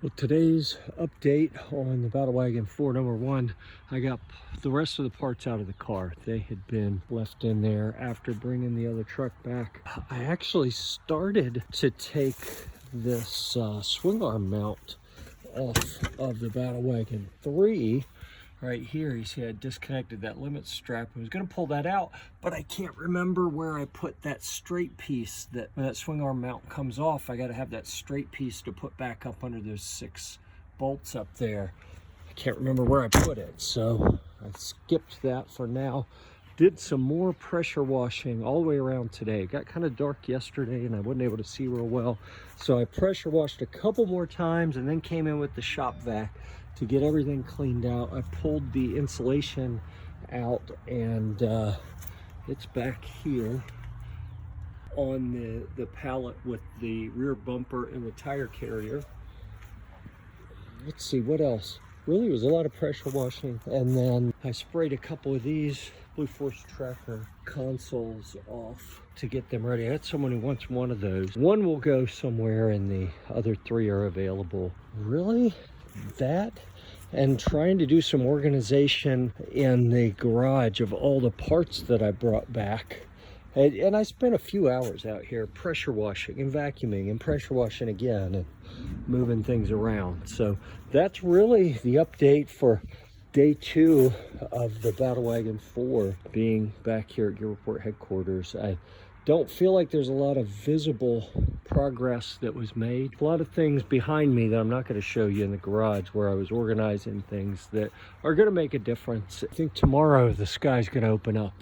Well, today's update on the Battle Wagon 4, number one, I got the rest of the parts out of the car. They had been left in there after bringing the other truck back. I actually started to take this swing arm mount off of the Battle Wagon 3. Right here, you see I disconnected that limit strap. I was gonna pull that out, but I can't remember where I put that straight piece. That when that swing arm mount comes off, I gotta have that straight piece to put back up under those 6 bolts up there. I can't remember where I put it, so I skipped that for now. Did some more pressure washing all the way around today. It got kind of dark yesterday and I wasn't able to see real well. So I pressure washed a couple more times and then came in with the shop vac to get everything cleaned out. I pulled the insulation out and it's back here on the pallet with the rear bumper and the tire carrier. Let's see, what else? Really, it was a lot of pressure washing, and then I sprayed a couple of these Blue Force Tracker consoles off to get them ready. I had someone who wants one of those. One will go somewhere and the other 3 are available. Really? That? And trying to do some organization in the garage of all the parts that I brought back. And I spent a few hours out here pressure washing and vacuuming and pressure washing again and moving things around. So that's really the update for day 2 of the Battle Wagon 4 being back here at Gear Report headquarters. I don't feel like there's a lot of visible progress that was made. A lot of things behind me that I'm not going to show you in the garage where I was organizing things that are going to make a difference. I think tomorrow the sky's going to open up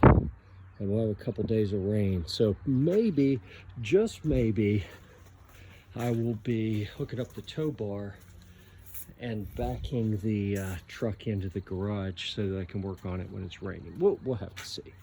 and we'll have a couple days of rain. So maybe, just maybe, I will be hooking up the tow bar and backing the truck into the garage so that I can work on it when it's raining. We'll have to see.